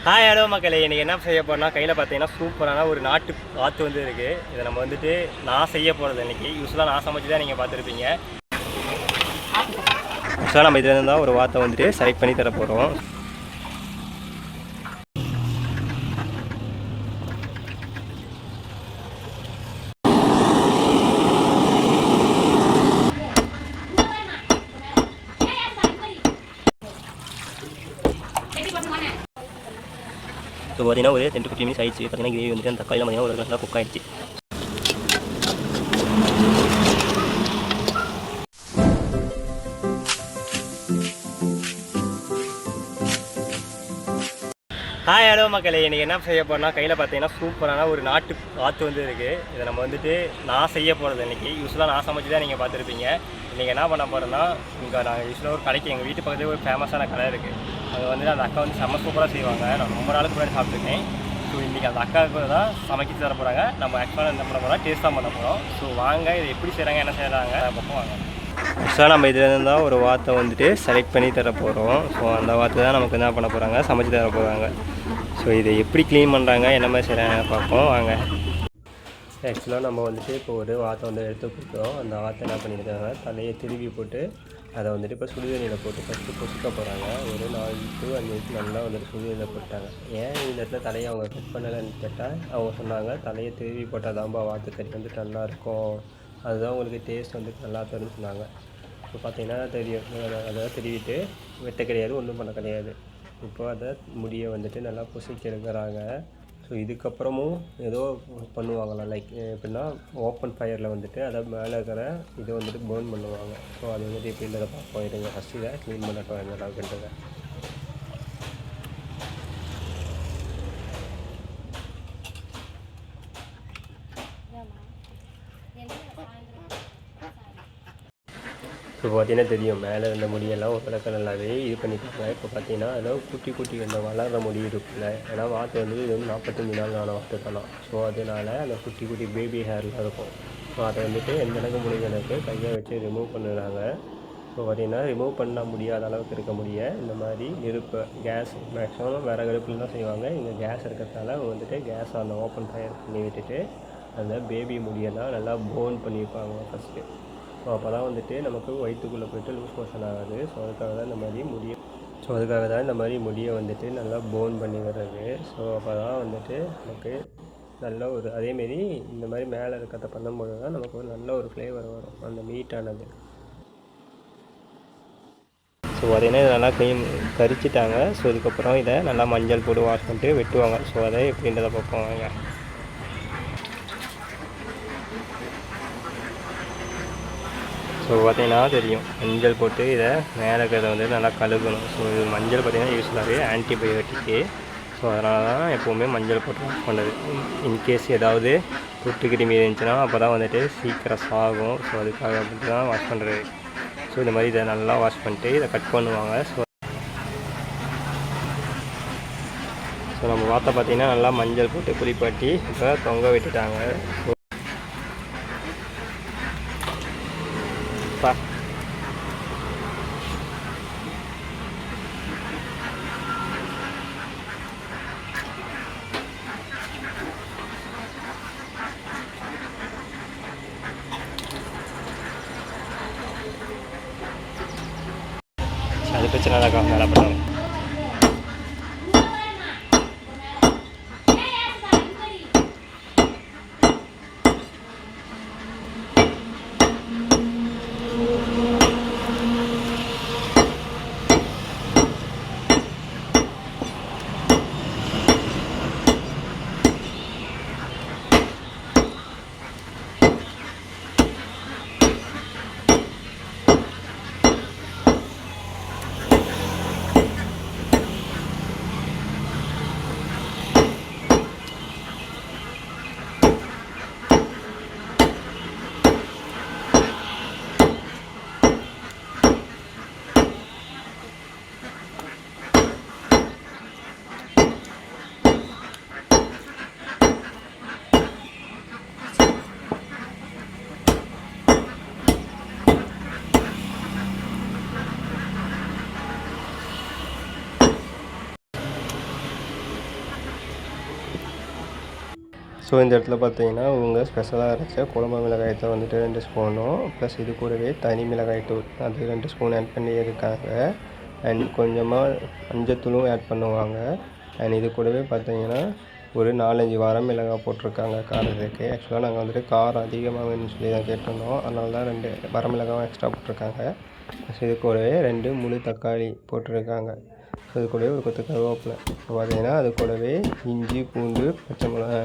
Hi hello மக்களே, இன்றைக்கி என்ன செய்ய போகிறோம்னா கையில் பார்த்தீங்கன்னா சூப்பரான ஒரு நாட்டு வாத்து வந்து இருக்குது. இதை நம்ம வந்துட்டு நான் செய்ய போகிறது இன்றைக்கி. யூஸ்வலாக நான் சமைச்சு தான் நீங்கள் பார்த்துருப்பீங்க. யூஸ்வலாக நம்ம இதில் இருந்தால் ஒரு வாத்தை வந்துட்டு செலக்ட் பண்ணி தர போகிறோம். இப்போ பார்த்தீங்கன்னா ஒரு 10-15 மினிட்ஸ் ஆயிடுச்சு. பார்த்தீங்கன்னா கிரேவி வந்துட்டு அந்த தக்காளியில் பார்த்தீங்கன்னா ஒரு நல்லா குக் ஆகிடுச்சு. ஹாய் ஹலோ மக்களே, இன்றைக்கி என்ன செய்ய போகிறோம்னா கையில் பார்த்தீங்கன்னா சூப்பரான ஒரு நாட்டு வாத்து வந்து இருக்குது. இதை நம்ம வந்துட்டு நான் செய்ய போகிறது இன்றைக்கி. யூஸ்வலாக நான் சமைச்சு தான் நீங்கள் பார்த்துருப்பீங்க. இன்றைக்கி என்ன பண்ண போகிறோன்னா, இங்கே நான் யூஸ்வலாக ஒரு கடைக்கு எங்கள் வீட்டு பக்கத்துலேயே ஒரு ஃபேமஸான கடை இருக்குது. அது வந்துட்டு அந்த அக்கா வந்து செம்ம சூப்பராக செய்வாங்க. நான் ரொம்ப நாளுக்கு முன்னாடி சாப்பிட்ருக்கேன். ஸோ இன்றைக்கி அந்த அக்காவுக்கு தான் சமைக்க தர போகிறாங்க. நம்ம ஆக்சுவலாக என்ன பண்ண போகிறோம், டேஸ்ட் தான் பண்ண போகிறோம். ஸோ வாங்க, இது எப்படி செய்கிறாங்க, என்ன செய்கிறாங்க பார்ப்போம் வாங்க. ஸோ நம்ம இதில் இருந்தால் ஒரு வாத்தை வந்துட்டு செலக்ட் பண்ணி தர போகிறோம். ஸோ அந்த வாத்தை தான் நமக்கு என்ன பண்ண போகிறாங்க, சமைச்சு தர போகிறாங்க. ஸோ இதை எப்படி க்ளீன் பண்ணுறாங்க, என்ன மாதிரி செய்கிறாங்க பார்ப்போம் வாங்க. ஆக்சுவலாக நம்ம வந்துட்டு இப்போ ஒரு வாத்தை வந்து எடுத்து கொடுக்குறோம். அந்த வாத்தை என்ன பண்ணியிருக்காங்க, தலையை திருவி போட்டு அதை வந்துட்டு இப்போ சுடுதண்ணியில் போட்டு ஃபஸ்ட்டு பொசுக்க போகிறாங்க. ஒரு 4 to 5 நிமிஷம் நல்லா வந்துட்டு சுடுதண்ணியில் போட்டாங்க. ஏன் இந்த இடத்துல தலையை அவங்க கட் பண்ணலைன்னு கேட்டால் அவங்க சொன்னாங்க, தலையை திருவி போட்டால் தான்ப்பா வாத்து கறி வந்துட்டு நல்லாயிருக்கும், அதுதான் உங்களுக்கு டேஸ்ட் வந்துட்டு நல்லா தரும்னு சொன்னாங்க. இப்போ பார்த்தீங்கன்னா தெரியும், அதை திருவிட்டு வெட்ட கிடையாது, ஒன்றும் பண்ண கிடையாது. இப்போ அதை முடியை வந்துட்டு நல்லா பொசுக்கி எடுக்கிறாங்க. ஸோ இதுக்கப்புறமும் ஏதோ பண்ணுவாங்களாம், லைக் எப்படின்னா ஓப்பன் ஃபயரில் வந்துட்டு அதை மேலே இருக்கிற இதை வந்துட்டு பேர்ன் பண்ணுவாங்க. ஸோ அது வந்துட்டு எப்படின்றத பார்ப்போம். இருங்க, ஃபஸ்ட்டு இதை க்ளீன் பண்ணட்டும் எந்த அளவுக்குன்றதை. இப்போ பார்த்தீங்கன்னா தெரியும், மேலே இருந்த முடியெல்லாம் ஒரு விளக்க நல்லாவே இது பண்ணிட்டாங்க. இப்போ பார்த்தீங்கன்னா அதில் குட்டி அந்த வளர்கிற முடி இருக்குல்ல, ஏன்னா வாத்து வந்து இது வந்து 45 நாள் ஆன வாத்து தானே. ஸோ அதனால் அந்த குட்டி பேபி ஹேர்லாம் இருக்கும். ஸோ அதை வந்துட்டு எந்த அளவுக்கு முடிஞ்ச அளவுக்கு கையை வச்சு ரிமூவ் பண்ணுறாங்க. ஸோ பார்த்திங்கன்னா ரிமூவ் பண்ண முடியாத அளவுக்கு இருக்க இந்த மாதிரி நெருப்பு கேஸ் மேக்ஸிமம் வேறு அடுப்பில் தான் செய்வாங்க. இங்கே கேஸ் இருக்கிறதால வந்துட்டு கேஸ் அந்த ஓப்பன் ஃபயர் பண்ணி விட்டுட்டு அந்த பேபி முடியெல்லாம் நல்லா போர்ன் பண்ணியிருப்பாங்க ஃபஸ்ட்டு. ஸோ அப்போ தான் வந்துட்டு நமக்கு வயிற்றுக்குள்ளே போய்ட்டு லூஸ் மோஷன் ஆகாது. ஸோ அதுக்காக தான் இந்த மாதிரி முடியை வந்துட்டு நல்லா போர்ன் பண்ணி வர்றது. ஸோ அப்போ தான் வந்துட்டு நமக்கு நல்ல ஒரு அதேமாரி இந்த மாதிரி மேலே இருக்கிறத பண்ணும்போது தான் நமக்கு ஒரு நல்ல ஒரு ஃப்ளேவர் வரும் அந்த மீட்டானது. ஸோ பார்த்தீங்கன்னா இதை நல்லா கரிச்சிட்டாங்க. ஸோ இதுக்கப்புறம் இதை நல்லா மஞ்சள் போட்டு வாஷ் பண்ணிட்டு வெட்டுவாங்க. ஸோ அதை எப்படின்றத பார்ப்போம் வாங்க. ஸோ பார்த்திங்கன்னா தெரியும், மஞ்சள் போட்டு இதை மேலே இருக்கிறத வந்து நல்லா கழுகணும். ஸோ இது மஞ்சள் பார்த்திங்கன்னா யூஸ்வலாகவே ஆன்டிபயோட்டிக்கு. ஸோ அதனால தான் எப்போவுமே மஞ்சள் போட்டு வாஷ் பண்ணுறது. இன்கேஸ் ஏதாவது தொட்டுக்கிருமி இருந்துச்சுன்னா அப்போ தான் வந்துட்டு சீக்கிரம் சாகும். ஸோ அதுக்காக அப்படி தான் வாஷ் பண்ணுறது. ஸோ இந்த மாதிரி இதை நல்லா வாஷ் பண்ணிட்டு இதை கட் பண்ணுவாங்க. ஸோ நம்ம வாத்தை பார்த்திங்கன்னா நல்லா மஞ்சள் போட்டு குளிப்பாட்டி இப்போ தொங்க விட்டுட்டாங்க. அது பிரச்சனை தான் நல்லா பண்ணுவாங்க. ஸோ இந்த இடத்துல பார்த்தீங்கன்னா இவங்க ஸ்பெஷலாக அரைச்ச குழம்பு மிளகாயத்தூள் வந்துட்டு 2 ஸ்பூனும் ப்ளஸ் இது கூடவே தனி மிளகாய்த்தூள் அது 2 ஸ்பூன் ஆட் பண்ணி இருக்காங்க. அண்ட் கொஞ்சமாக மஞ்சத்தூளும் ஆட் பண்ணுவாங்க. அண்ட் இது கூடவே பார்த்தீங்கன்னா ஒரு 4-5 வரமிளகாய் போட்டிருக்காங்க காரத்துக்கு. ஆக்சுவலாக நாங்கள் வந்துட்டு காரம் அதிகமாக வேணும்னு சொல்லி தான் கேட்டிருந்தோம். அதனால தான் 2 வரமிளகாவும் எக்ஸ்ட்ரா போட்டிருக்காங்க. ப்ளஸ் இது கூடவே 2 முழு தக்காளி போட்டிருக்காங்க. ஸோ இது கூடவே ஒரு கொத்து கருவேப்பிலை. இப்போ பார்த்தீங்கன்னா அது கூடவே இஞ்சி பூண்டு பச்சை மிளகா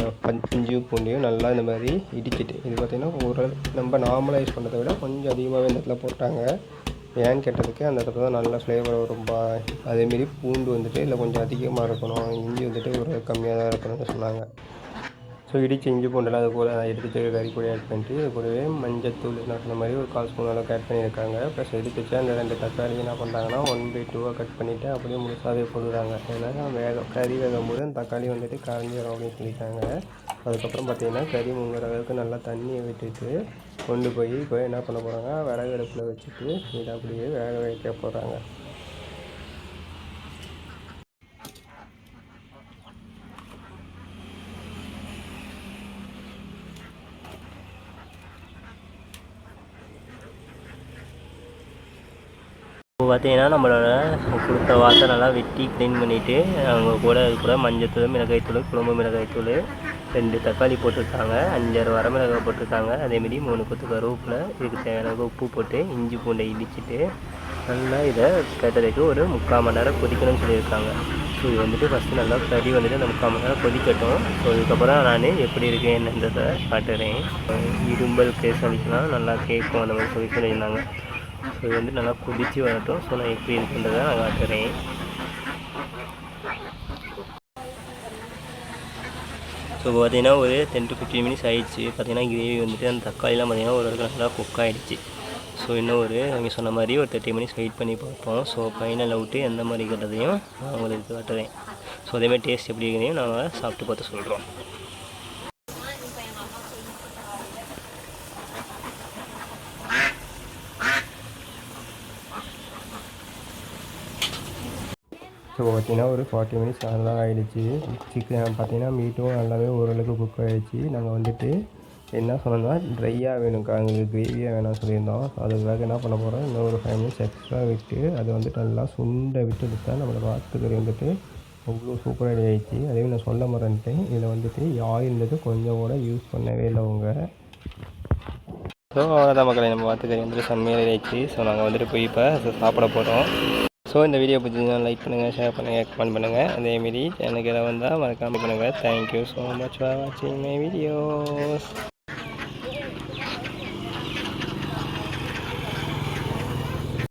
இஞ்சியும் பூண்டையும் நல்லா இந்த மாதிரி இடிச்சிட்டு இது பார்த்திங்கன்னா ஒரு நம்ம நார்மலாக யூஸ் பண்ணுறதை விட கொஞ்சம் அதிகமாகவே இந்த இடத்துல போட்டாங்க. ஏன்னு கேட்டதுக்கு அந்த இடத்துல தான் நல்ல ஃப்ளேவர் வரும். அதேமாரி பூண்டு வந்துட்டு இல்லை கொஞ்சம் அதிகமாக இருக்கணும், இஞ்சி வந்துட்டு ஒரு கம்மியாக தான் இருக்கணும்னு சொன்னாங்க. ஸோ இடித்து இஞ்சி பூண்டெல்லாம் அது கூட எடுத்து கறி கூட ஆட் பண்ணிட்டு இது கூடவே மஞ்சத்தூள் நான் சொன்ன மாதிரி ஒரு 1/4 ஸ்பூன் அளவுக்கு ஆட் பண்ணியிருக்காங்க. ப்ளஸ் எடுத்து வச்சு அந்த 2 தக்காளி என்ன பண்ணுறாங்கன்னா 1/2 கட் பண்ணிவிட்டு அப்படியே முழுசாகவே போடுறாங்க. ஏன்னா கறி வேகும் போது அந்த தக்காளி வந்துட்டு கரைஞ்சிடும் அப்படின்னு சொல்லிட்டாங்க. அதுக்கப்புறம் பார்த்திங்கன்னா கறி முங்குற அளவுக்கு நல்லா தண்ணியை விட்டுட்டு கொண்டு போய் இப்போ என்ன பண்ண போகிறாங்க, விறகு அடுப்பில் வச்சுட்டு இதை அப்படியே வேக வைக்க போகிறாங்க. இப்போ பார்த்தீங்கன்னா நம்மளோட கொடுத்த வாட்டை நல்லா வெட்டி க்ளீன் பண்ணிவிட்டு அவங்க கூட அது கூட மஞ்சத்தூள், மிளகாய்த்தூள், குழம்பு மிளகாய்த்தூள், 2 தக்காளி போட்டிருக்காங்க, 5-6 வரமிளகாய் போட்டிருக்காங்க, அதேமாரி 3 கொத்து கருவேப்பிலை, இதுக்கு தேவையான உப்பு போட்டு இஞ்சி பூண்டை இடிச்சிட்டு நல்லா இதை கேட்டதுக்கு ஒரு 3/4 மணி நேரம் கொதிக்கணும்னு சொல்லியிருக்காங்க. ஸோ இது வந்துட்டு ஃபஸ்ட்டு நல்லா கறி வந்துட்டு அந்த 3/4 மணி நேரம் கொதிக்கட்டும். ஸோ இதுக்கப்புறம் நான் எப்படி இருக்கேன் என்னன்றதை காட்டுறேன். இரும்பல் கேஸ் அடிக்கலாம் நல்லா கேட்கும் அந்த மாதிரி சொல்லியிருந்தாங்க. ஸோ இது வந்து நல்லா கொதித்து வரட்டும். ஸோ நான் எப்படி இருக்குன்றதை நான் காட்டுறேன். ஸோ பார்த்தீங்கன்னா ஒரு 10 to 15 மினிட்ஸ் ஆகிடுச்சு. பார்த்தீங்கன்னா கிரேவி வந்துட்டு அந்த தக்காளிலாம் பார்த்தீங்கன்னா ஒரு இடத்துல நல்லா குக் ஆகிடுச்சு. ஸோ இன்னும் அவங்க சொன்ன மாதிரி ஒரு 30 மினிட்ஸ் வெயிட் பண்ணி பார்ப்போம். ஸோ ஃபைனல் அவுட்டு எந்த மாதிரி இருக்கிறதையும் நான் உங்களுக்கு காட்டுறேன். ஸோ அதேமாதிரி டேஸ்ட் எப்படி இருக்கிறதையும் நாங்கள் சாப்பிட்டு பார்த்து சொல்கிறோம். ஸோ பார்த்தீங்கன்னா ஒரு 40 மினிட்ஸ் நல்லா ஆகிடுச்சு. சிக்கன் பார்த்தீங்கன்னா மீட்டும் நல்லாவே ஓரளவுக்கு குக் ஆகிடுச்சு. நாங்கள் வந்துட்டு என்ன சொன்னோம்னா ட்ரையாக வேணும்க்கா, எங்களுக்கு கிரேவியாக வேணாம்னு சொல்லியிருந்தோம். ஸோ அதுக்காக என்ன பண்ண போகிறோம், இன்னும் ஒரு 5 மினிட்ஸ் எக்ஸ்ட்ரா விட்டு அது வந்துட்டு நல்லா சுண்டை விட்டு எடுத்தா நம்மளோட வாத்துக்கறி வந்துட்டு அவ்வளோ சூப்பராக ரெடி ஆகிடுச்சு. அதேமாதிரி நான் சொல்ல மறந்துட்டேன், இதில் வந்துட்டு ஆயில் வந்துட்டு கொஞ்சம் கூட யூஸ் பண்ணவே இல்லை அவங்க. ஸோ அவ்வளோதான் மக்களை, நம்ம வாத்துக்கறி வந்துட்டு செம்மையாக ரெடி ஆகிடுச்சு. ஸோ நாங்கள் வந்துட்டு போய் இப்போ சாப்பிட போகிறோம். ஸோ இந்த வீடியோ பிடிச்சிருந்தா லைக் பண்ணுங்கள், ஷேர் பண்ணுங்கள், கமெண்ட் பண்ணுங்கள். அதேமாரி எனக்கு எதாவது வந்தால் மறக்காமல் பண்ணுங்கள். தேங்க்யூ ஸோ மச் ஃபார் வாட்சிங் மை வீடியோஸ்.